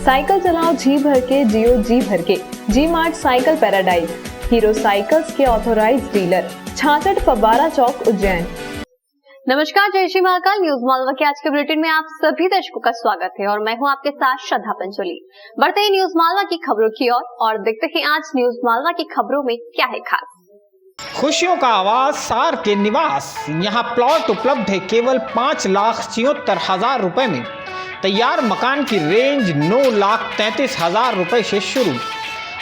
Cycle चलाओ जी भर के, जियो जी भर के। G Mart cycle paradise, Hero cycles के ऑथोराइज डीलर, 66 फव्वारा चौक, उज्जैन। नमस्कार, जय श्री महाकाल। न्यूज मालवा के आज के बुलेटिन में आप सभी दर्शकों का स्वागत है और मैं हूं आपके साथ श्रद्धा पंचोली। बढ़ते हैं न्यूज मालवा की खबरों की ओर और देखते हैं आज न्यूज मालवा की खबरों में क्या है खास। खुशियों का आवाज सार के निवास, यहाँ प्लॉट उपलब्ध है केवल 5,76,000 रुपए में। तैयार मकान की रेंज 9,33,000 रुपए से शुरू।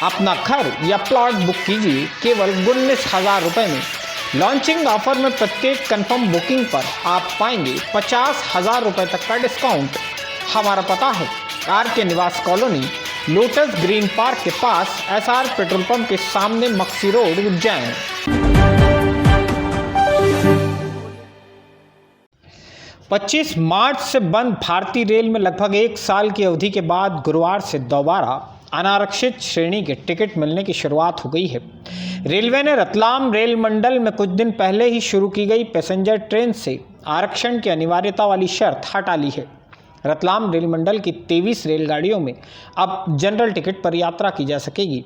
अपना घर या प्लॉट बुक कीजिए केवल 19,000 रुपए में। लॉन्चिंग ऑफर में प्रत्येक कंफर्म बुकिंग पर आप पाएंगे 50,000 रुपए तक का डिस्काउंट। हमारा पता है RK निवास कॉलोनी, लोटस ग्रीन पार्क के पास, SR पेट्रोल पंप के सामने, मक्सी रोड, उज्जैन। 25 मार्च से बंद भारतीय रेल में लगभग 1 साल की अवधि के बाद गुरुवार से दोबारा अनारक्षित श्रेणी के टिकट मिलने की शुरुआत हो गई है। रेलवे ने रतलाम रेल मंडल में कुछ दिन पहले ही शुरू की गई पैसेंजर ट्रेन से आरक्षण की अनिवार्यता वाली शर्त हटा ली है। रतलाम रेल मंडल की 23 रेलगाड़ियों में अब जनरल टिकट पर यात्रा की जा सकेगी।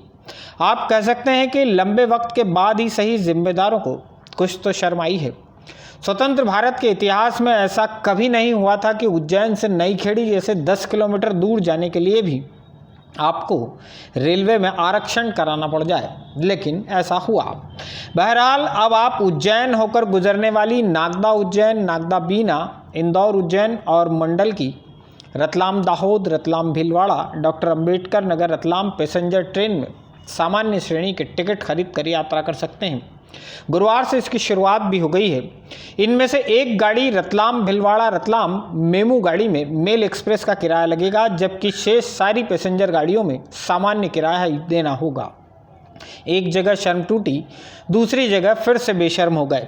आप कह सकते हैं कि लंबे वक्त के बाद ही सही जिम्मेदारों को कुछ तो शर्म आई है। स्वतंत्र भारत के इतिहास में ऐसा कभी नहीं हुआ था कि उज्जैन से नई खेड़ी जैसे 10 किलोमीटर दूर जाने के लिए भी आपको रेलवे में आरक्षण कराना पड़ जाए, लेकिन ऐसा हुआ। बहरहाल अब आप उज्जैन होकर गुजरने वाली नागदा उज्जैन, नागदा बीना, इंदौर उज्जैन और मंडल की Ratlam Dahod, Ratlam Bhilwara, doctor Ambedkar Nagar Ratlam passenger train में सामान्य श्रेणी के टिकट खरीद कर यात्रा कर सकते हैं। गुरुवार से इसकी शुरुआत भी हो गई है। इनमें से एक गाड़ी रतलाम भीलवाड़ा रतलाम मेमू गाड़ी में मेल एक्सप्रेस का किराया लगेगा, जबकि शेष सारी पैसेंजर गाड़ियों में सामान्य किराया ही देना होगा। एक जगह शर्म टूटी, दूसरी जगह फिर से बेशर्म हो गए।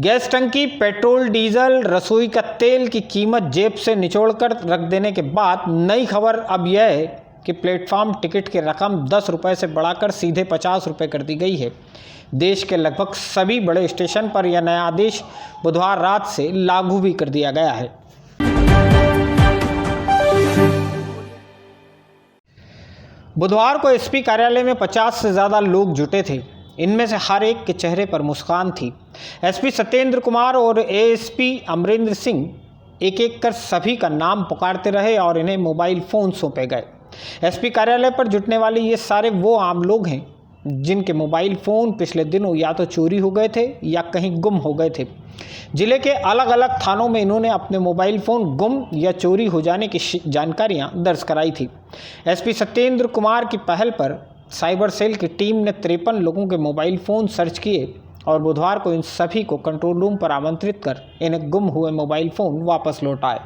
गैस टंकी, पेट्रोल, डीजल, रसोई का तेल की कीमत जेब से निचोड़कर रख देने के बाद नई खबर अब यह है कि प्लेटफॉर्म टिकट की रकम 10 रुपये से बढ़ाकर सीधे 50 रुपये कर दी गई है। देश के लगभग सभी बड़े स्टेशन पर यह नया आदेश बुधवार रात से लागू भी कर दिया गया है। बुधवार को एसपी कार्यालय में 50 से ज़्यादा लोग जुटे थे। इनमें से हर एक के चेहरे पर मुस्कान थी। एसपी सत्येंद्र कुमार और एएसपी अमरेंद्र सिंह एक एक कर सभी का नाम पुकारते रहे और इन्हें मोबाइल फ़ोन सौंपे गए। एसपी कार्यालय पर जुटने वाले ये सारे वो आम लोग हैं जिनके मोबाइल फ़ोन पिछले दिनों या तो चोरी हो गए थे या कहीं गुम हो गए थे। जिले के अलग अलग थानों में इन्होंने अपने मोबाइल फ़ोन गुम या चोरी हो जाने की जानकारियां दर्ज कराई थी। एसपी सत्येंद्र कुमार की पहल पर साइबर सेल की टीम ने 53 लोगों के मोबाइल फ़ोन सर्च किए और बुधवार को इन सभी को कंट्रोल रूम पर आमंत्रित कर इन्हें गुम हुए मोबाइल फ़ोन वापस लौटाए।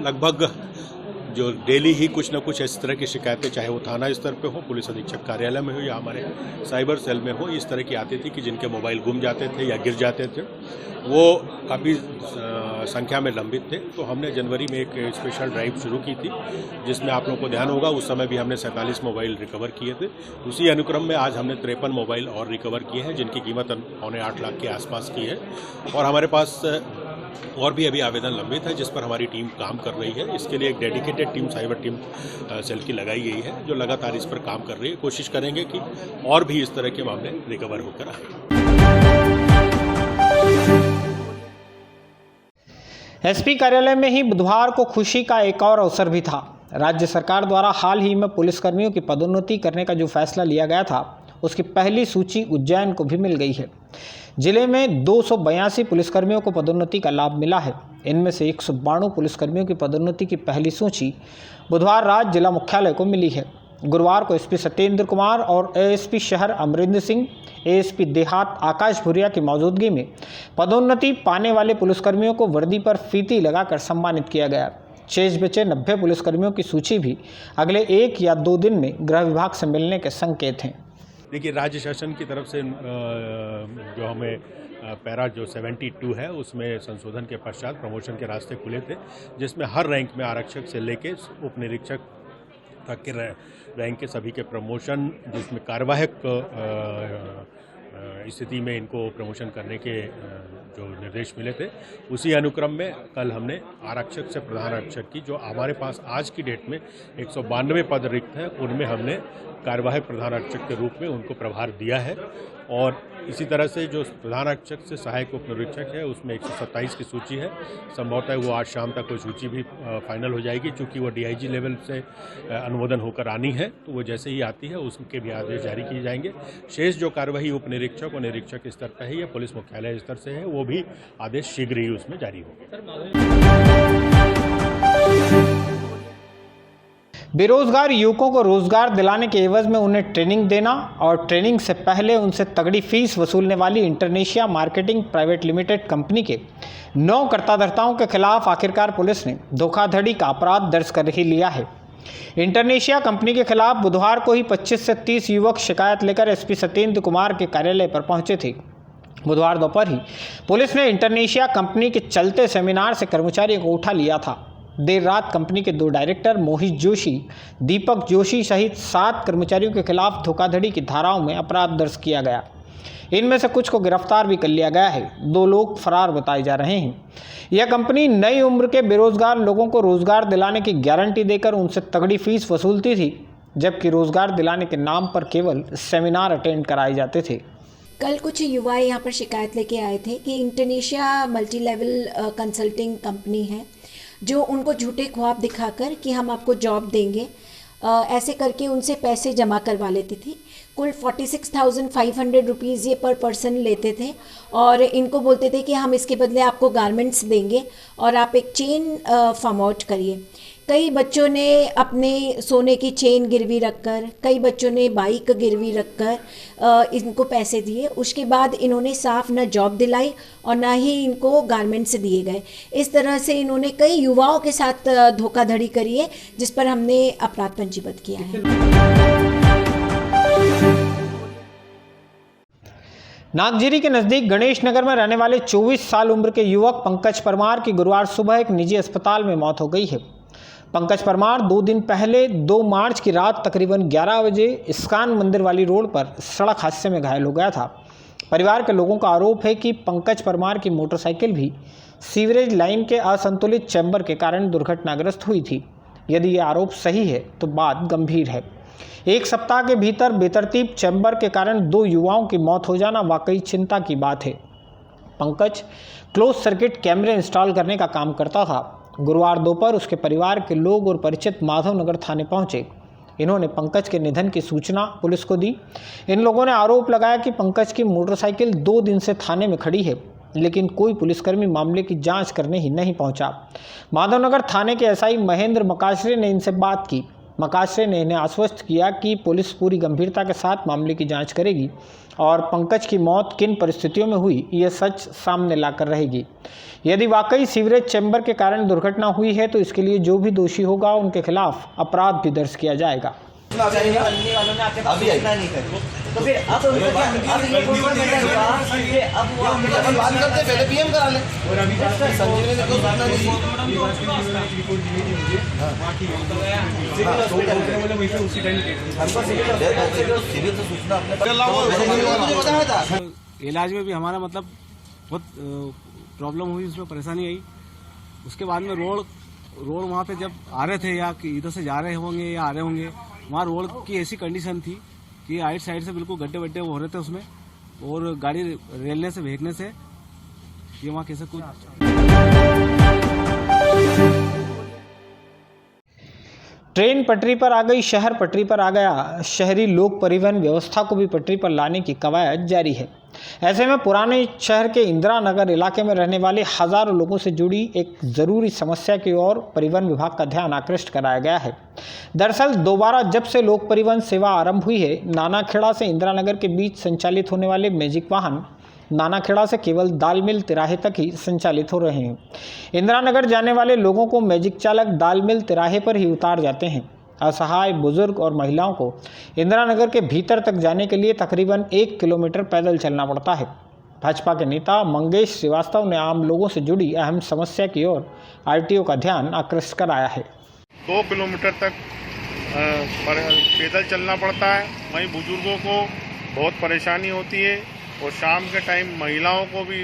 लगभग जो डेली ही कुछ न कुछ इस तरह की शिकायतें, चाहे वो थाना स्तर पे हो, पुलिस अधीक्षक कार्यालय में हो या हमारे साइबर सेल में हो, इस तरह की आती थी कि जिनके मोबाइल गुम जाते थे या गिर जाते थे, वो काफ़ी संख्या में लंबित थे। तो हमने जनवरी में एक स्पेशल ड्राइव शुरू की थी, जिसमें आप लोगों को ध्यान होगा उस समय भी हमने 47 मोबाइल रिकवर किए थे। उसी अनुक्रम में आज हमने 53 मोबाइल और रिकवर किए हैं, जिनकी कीमत 8.25 लाख के आसपास की है। और हमारे पास और भी अभी आवेदन लंबित है, जिस पर हमारी टीम काम कर रही है। इसके लिए एक dedicated team, cyber team cell की लगाई गई है, जो लगातार इस पर काम कर रही है। कोशिश करेंगे कि और भी इस तरह के मामले रिकवर होकर आए। एसपी कार्यालय में ही बुधवार को खुशी का एक और अवसर भी था। राज्य सरकार द्वारा हाल ही में पुलिसकर्मियों की पदोन्नति करने का जो फैसला लिया गया था, उसकी पहली सूची उज्जैन को भी मिल गई है। जिले में 282 पुलिसकर्मियों को पदोन्नति का लाभ मिला है। इनमें से 192 पुलिसकर्मियों की पदोन्नति की पहली सूची बुधवार रात जिला मुख्यालय को मिली है। गुरुवार को एसपी सत्येंद्र कुमार और एएसपी शहर अमरेंद्र सिंह, एएसपी देहात आकाश भुरिया की मौजूदगी में पदोन्नति पाने वाले पुलिसकर्मियों को वर्दी पर फीती लगाकर सम्मानित किया गया। शेष बचे 90 पुलिसकर्मियों की सूची भी अगले 1 या 2 दिन में गृह विभाग से मिलने के संकेत हैं। देखिए, राज्य शासन की तरफ से जो हमें पैरा जो 72 है, उसमें संशोधन के पश्चात प्रमोशन के रास्ते खुले थे, जिसमें हर रैंक में आरक्षक से लेके उप निरीक्षक तक के रैंक के सभी के प्रमोशन, जिसमें कार्यवाहक स्थिति में इनको प्रमोशन करने के जो निर्देश मिले थे, उसी अनुक्रम में कल हमने आरक्षक से प्रधान आरक्षक की, जो हमारे पास आज की डेट में 192 पद रिक्त हैं, उनमें हमने कार्यवाहक प्रधान आरक्षक के रूप में उनको प्रभार दिया है। और इसी तरह से जो प्रधान आरक्षक से सहायक उप निरीक्षक है, उसमें 127 की सूची है। संभवतः वो आज शाम तक कोई सूची भी फाइनल हो जाएगी, क्योंकि वो DIG लेवल से अनुमोदन होकर आनी है, तो वो जैसे ही आती है उसके भी आदेश जारी किए जाएंगे। शेष जो कार्यवाही उप निरीक्षक और निरीक्षक स्तर पर है या पुलिस मुख्यालय स्तर से है, वो भी आदेश शीघ्र ही उसमें जारी होंगे। बेरोजगार युवकों को रोजगार दिलाने के एवज में उन्हें ट्रेनिंग देना और ट्रेनिंग से पहले उनसे तगड़ी फीस वसूलने वाली इंटरनेशिया मार्केटिंग प्राइवेट लिमिटेड कंपनी के 9 कर्ताधर्ताओं के खिलाफ आखिरकार पुलिस ने धोखाधड़ी का अपराध दर्ज कर ही लिया है। इंटरनेशिया कंपनी के खिलाफ बुधवार को ही 25 से 30 युवक शिकायत लेकर SP सत्येंद्र कुमार के कार्यालय पर पहुंचे थे। बुधवार दोपहर ही पुलिस ने इंटरनेशिया कंपनी के चलते सेमिनार से कर्मचारियों को उठा लिया था। देर रात कंपनी के 2 डायरेक्टर मोहित जोशी, दीपक जोशी सहित 7 कर्मचारियों के खिलाफ धोखाधड़ी की धाराओं में अपराध दर्ज किया गया। इनमें से कुछ को गिरफ्तार भी कर लिया गया है। 2 लोग फरार बताए जा रहे हैं। यह कंपनी नई उम्र के बेरोजगार लोगों को रोजगार दिलाने की गारंटी देकर उनसे तगड़ी फीस वसूलती थी, जबकि रोजगार दिलाने के नाम पर केवल सेमिनार अटेंड कराए जाते थे। कल कुछ युवा यहाँ पर शिकायत लेके आए थे कि इंटरनेशिया मल्टी लेवल कंसल्टिंग कंपनी है, जो उनको झूठे ख्वाब दिखाकर कि हम आपको जॉब देंगे, ऐसे करके उनसे पैसे जमा करवा लेती थी। कुल 46,500 रुपीज़ ये पर पर्सन लेते थे और इनको बोलते थे कि हम इसके बदले आपको गारमेंट्स देंगे और आप एक चेन फॉर्म आउट करिए। कई बच्चों ने अपने सोने की चेन गिरवी रखकर, कई बच्चों ने बाइक गिरवी रखकर इनको पैसे दिए। उसके बाद इन्होंने साफ न जॉब दिलाई और ना ही इनको गारमेंट्स दिए गए। इस तरह से इन्होंने कई युवाओं के साथ धोखाधड़ी करी है, जिस पर हमने अपराध पंजीबद्ध किया है। नागझिरी के नजदीक गणेश नगर में रहने वाले 24 साल उम्र के युवक पंकज परमार की गुरुवार सुबह एक निजी अस्पताल में मौत हो गई है। पंकज परमार 2 दिन पहले 2 मार्च की रात तकरीबन 11 बजे इस्कान मंदिर वाली रोड पर सड़क हादसे में घायल हो गया था। परिवार के लोगों का आरोप है कि पंकज परमार की मोटरसाइकिल भी सीवरेज लाइन के असंतुलित चैम्बर के कारण दुर्घटनाग्रस्त हुई थी। यदि यह आरोप सही है तो बात गंभीर है। 1 सप्ताह के भीतर बेतरतीब चैम्बर के कारण 2 युवाओं की मौत हो जाना वाकई चिंता की बात है। पंकज क्लोज सर्किट कैमरे इंस्टॉल करने का काम करता था। गुरुवार दोपहर उसके परिवार के लोग और परिचित माधवनगर थाने पहुंचे। इन्होंने पंकज के निधन की सूचना पुलिस को दी। इन लोगों ने आरोप लगाया कि पंकज की मोटरसाइकिल 2 दिन से थाने में खड़ी है, लेकिन कोई पुलिसकर्मी मामले की जांच करने ही नहीं पहुंचा। माधवनगर थाने के SI महेंद्र मकाशरे ने इनसे बात की। मकाशरे ने इन्हें आश्वस्त किया कि पुलिस पूरी गंभीरता के साथ मामले की जांच करेगी और पंकज की मौत किन परिस्थितियों में हुई ये सच सामने लाकर रहेगी। यदि वाकई सीवरेज चैम्बर के कारण दुर्घटना हुई है तो इसके लिए जो भी दोषी होगा उनके खिलाफ अपराध भी दर्ज किया जाएगा। तो फिर अब उनको क्या ये बोलना पड़ेगा कि अब वो अपन बात करते पहले PM करा ले और अभी संजीवनी ने कोई सूचना नहीं मतलब वैसे उसी टाइम हमको सिविल से सूचना अपने बताया था। इलाज में भी हमारा मतलब बहुत प्रॉब्लम हुई, उसमें परेशानी आई। उसके बाद में रोड वहाँ पे जब आ रहे थे या कि इधर से जा रहे होंगे या आ रहे होंगे, वहाँ रोड की ऐसी कंडीशन थी कि राइट साइड से बिल्कुल गड्ढे वड्ढे हो रहे थे उसमें, और गाड़ी रेलने से भेजने से ये वहाँ कैसे कुछ। ट्रेन पटरी पर आ गई, शहर पटरी पर आ गया। शहरी लोक परिवहन व्यवस्था को भी पटरी पर लाने की कवायद जारी है। ऐसे में पुराने शहर के इंदिरा नगर इलाके में रहने वाले हजारों लोगों से जुड़ी एक ज़रूरी समस्या की ओर परिवहन विभाग का ध्यान आकृष्ट कराया गया है। दरअसल दोबारा जब से लोक परिवहन सेवा आरंभ हुई है, नानाखेड़ा से इंदिरा नगर के बीच संचालित होने वाले मैजिक वाहन नानाखेड़ा से केवल दाल मिल तिराहे तक ही संचालित हो रहे हैं। इंदिरा नगर जाने वाले लोगों को मैजिक चालक दाल मिल तिराहे पर ही उतार जाते हैं। असहाय बुजुर्ग और महिलाओं को इंदिरा नगर के भीतर तक जाने के लिए तकरीबन 1 किलोमीटर पैदल चलना पड़ता है। भाजपा के नेता मंगेश श्रीवास्तव ने आम लोगों से जुड़ी अहम समस्या की ओर RTO का ध्यान आकृष्ट कराया है। 2 किलोमीटर तक पैदल चलना पड़ता है। वहीं बुजुर्गों को बहुत परेशानी होती है और शाम के टाइम महिलाओं को भी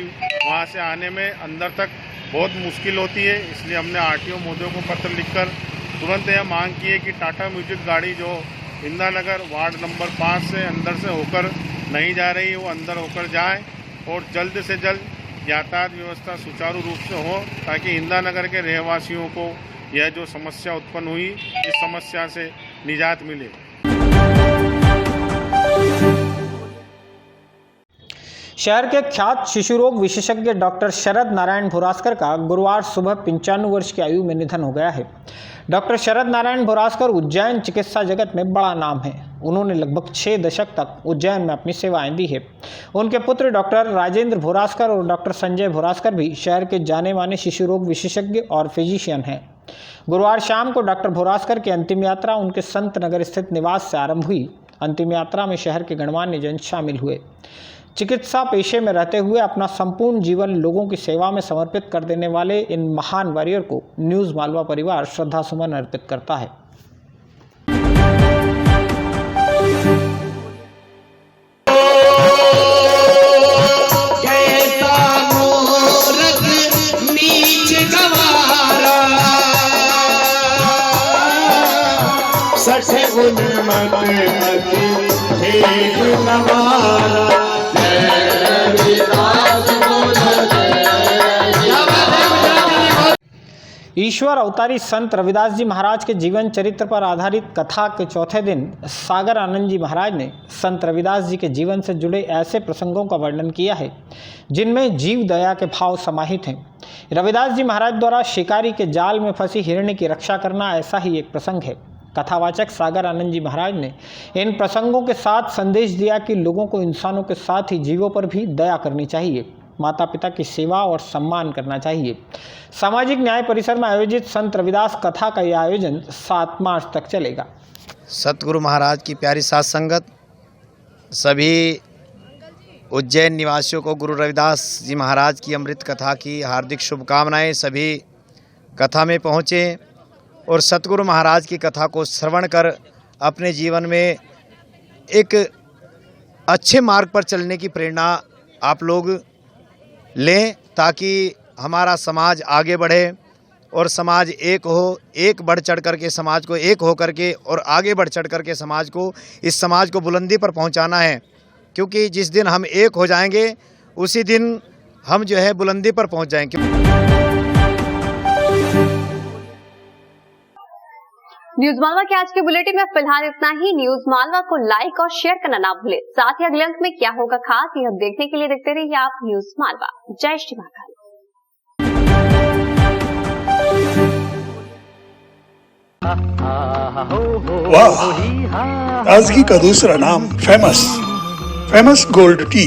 वहाँ से आने में अंदर तक बहुत मुश्किल होती है। इसलिए हमने आरटीओ महोदय को पत्र लिखकर तुरंत यह मांग की है कि टाटा म्यूजिक गाड़ी जो इंदिरा नगर वार्ड नंबर 5 से अंदर से होकर नहीं जा रही है वो अंदर होकर जाए और जल्द से जल्द यातायात व्यवस्था सुचारू रूप से हो, ताकि इंदिरा नगर के रहवासियों को यह जो समस्या उत्पन्न हुई इस समस्या से निजात मिले। शहर के ख्यात शिशु रोग विशेषज्ञ डॉक्टर शरद नारायण भोरासकर का गुरुवार सुबह 95 वर्ष की आयु में निधन हो गया है। डॉक्टर शरद नारायण भोरासकर उज्जैन चिकित्सा जगत में बड़ा नाम है। उन्होंने लगभग 6 दशक तक उज्जैन में अपनी सेवाएं दी है। उनके पुत्र डॉक्टर राजेंद्र भोरासकर और डॉक्टर संजय भोरासकर भी शहर के जाने माने शिशु रोग विशेषज्ञ और फिजिशियन हैं। गुरुवार शाम को डॉक्टर भोरासकर की अंतिम यात्रा उनके संत नगर स्थित निवास से आरंभ हुई। अंतिम यात्रा में शहर के गणमान्य जन शामिल हुए। चिकित्सा पेशे में रहते हुए अपना संपूर्ण जीवन लोगों की सेवा में समर्पित कर देने वाले इन महान वॉरियर को न्यूज़ मालवा परिवार श्रद्धा सुमन अर्पित करता है। ईश्वर अवतारी संत रविदास जी महाराज के जीवन चरित्र पर आधारित कथा के चौथे दिन सागर आनंद जी महाराज ने संत रविदास जी के जीवन से जुड़े ऐसे प्रसंगों का वर्णन किया है जिनमें जीव दया के भाव समाहित हैं। रविदास जी महाराज द्वारा शिकारी के जाल में फंसी हिरणी की रक्षा करना ऐसा ही एक प्रसंग है। कथावाचक सागर आनंद जी महाराज ने इन प्रसंगों के साथ संदेश दिया कि लोगों को इंसानों के साथ ही जीवों पर भी दया करनी चाहिए, माता पिता की सेवा और सम्मान करना चाहिए। सामाजिक न्याय परिसर में आयोजित संत रविदास कथा का यह आयोजन 7 मार्च तक चलेगा। सतगुरु महाराज की प्यारी साथ संगत, सभी उज्जैन निवासियों को गुरु रविदास जी महाराज की अमृत कथा की हार्दिक शुभकामनाएं। सभी कथा में पहुँचे और सतगुरु महाराज की कथा को श्रवण कर अपने जीवन में एक अच्छे मार्ग पर चलने की प्रेरणा आप लोग लें, ताकि हमारा समाज आगे बढ़े और समाज एक हो, एक बढ़ चढ़ करके समाज को एक हो करके और आगे बढ़ चढ़ करके समाज को, इस समाज को बुलंदी पर पहुंचाना है। क्योंकि जिस दिन हम एक हो जाएंगे उसी दिन हम जो है बुलंदी पर पहुंच जाएंगे। न्यूज मालवा के आज के बुलेटिन में फिलहाल इतना ही। न्यूज मालवा को लाइक और शेयर करना ना भूले। साथ ही अगले अंक में क्या होगा खास, यह देखने के लिए देखते रहिए आप न्यूज मालवा। जय श्री महाकाल। वाह, ताजगी का दूसरा नाम फेमस गोल्ड टी।